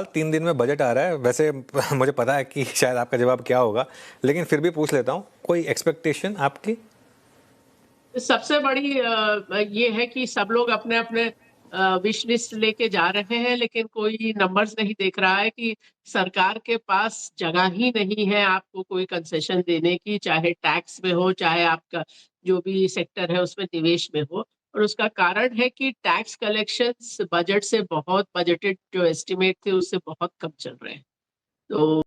3 दिन में बजट आ रहा है। वैसे मुझे पता है कि शायद आपका जवाब क्या होगा, लेकिन फिर भी पूछ लेता हूँ, कोई एक्सपेक्टेशन आपकी? सबसे बड़ी ये है कि सब लोग अपने अपने विश लिस्ट लेके जा रहे हैं, लेकिन कोई नंबर्स नहीं देख रहा है कि सरकार के पास जगह ही नहीं है आपको कोई कंसेशन देने की, चाहे टैक्स में हो, चाहे आपका जो भी सेक्टर है उसमें निवेश में हो। और उसका कारण है कि टैक्स कलेक्शंस बजट से बहुत, बजटेड जो एस्टिमेट थे उससे बहुत कम चल रहे हैं। तो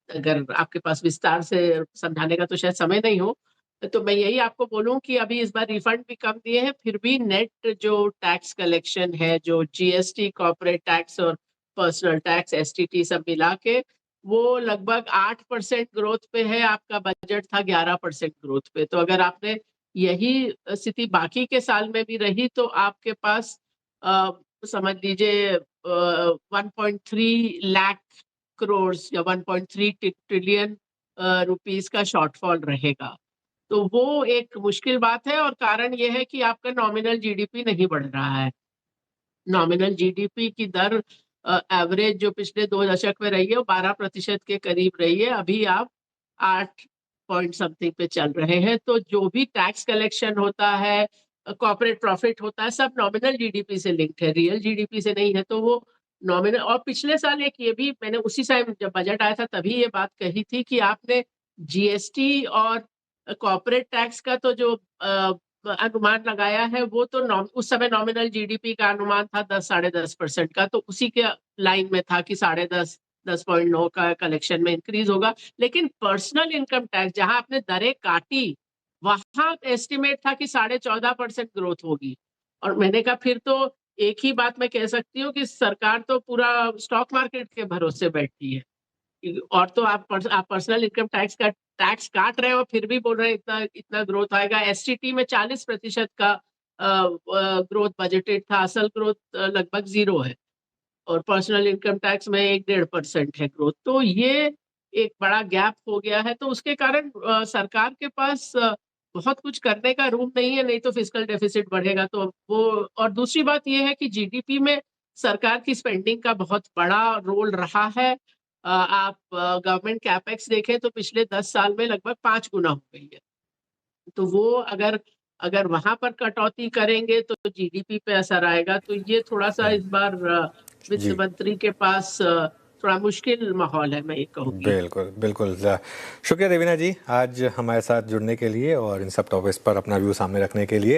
अगर आपके पास विस्तार से समझाने का तो शायद समय नहीं हो, तो मैं यही आपको बोलूं कि अभी इस बार रिफंड भी कम दिए हैं, फिर भी नेट जो टैक्स कलेक्शन है, जो जीएसटी, कॉर्पोरेट टैक्स और पर्सनल टैक्स, एसटीटी सब मिला के, वो लगभग 8% ग्रोथ पे है। आपका बजट था 11% ग्रोथ पे। तो अगर आपने यही स्थिति बाकी के साल में भी रही तो आपके पास अ, समझ लीजिए 1.3 लाख करोड़ या 1.3 ट्रिलियन रुपीस का शॉर्टफॉल रहेगा। तो वो एक मुश्किल बात है, और कारण ये है कि आपका नॉमिनल जीडीपी नहीं बढ़ रहा है। नॉमिनल जीडीपी की दर एवरेज जो पिछले 2 दशक में रही है वो 12% के करीब रही है। अभी आप 8 समथिंग पे चल रहे हैं। तो जो भी टैक्स कलेक्शन होता है, कॉर्पोरेट प्रॉफिट होता है, सब नॉमिनल जीडीपी से लिंक्ड है, रियल जीडीपी से नहीं है। तो वो नॉमिनल, और पिछले साल एक ये भी मैंने उसी टाइम जब बजट आया था तभी ये बात कही थी कि आपने जीएसटी और कॉर्पोरेट टैक्स का तो जो अनुमान लगाया है वो तो उस समय नॉमिनल जीडीपी का अनुमान था 10-10.5% का, तो उसी के लाइन में था कि 10.5, 10.9 का कलेक्शन में इंक्रीज होगा। लेकिन पर्सनल इनकम टैक्स जहां आपने दरें काटी, वहां एस्टिमेट था कि 14.5% ग्रोथ होगी। और मैंने कहा फिर तो एक ही बात मैं कह सकती हूँ कि सरकार तो पूरा स्टॉक मार्केट के भरोसे बैठी है। और तो आप पर्सनल इनकम टैक्स का टैक्स काट रहे हो, फिर भी बोल रहे हैं इतना इतना ग्रोथ आएगा। एसटीटी में 40% का ग्रोथ बजटेड था, असल ग्रोथ लगभग जीरो है। और पर्सनल इनकम टैक्स में 1-1.5% है ग्रोथ। तो ये एक बड़ा गैप हो गया है। तो उसके कारण सरकार के पास बहुत कुछ करने का रूम नहीं है, नहीं तो फिस्कल डेफिसिट बढ़ेगा। तो वो, और दूसरी बात ये है कि जीडीपी में सरकार की स्पेंडिंग का बहुत बड़ा रोल रहा है। आप गवर्नमेंट कैपेक्स देखें तो पिछले 10 साल में लगभग 5 गुना हो गई है। तो वो अगर अगर वहां पर कटौती करेंगे तो जीडीपी पे असर आएगा। तो ये थोड़ा सा इस बार वित्त जी, मंत्री के पास थोड़ा मुश्किल माहौल है, मैं ये कहूंगी। बिल्कुल, बिल्कुल। शुक्रिया देवीना जी, आज हमारे साथ जुड़ने के लिए और इन सब टॉपिक्स पर अपना व्यू सामने रखने के लिए।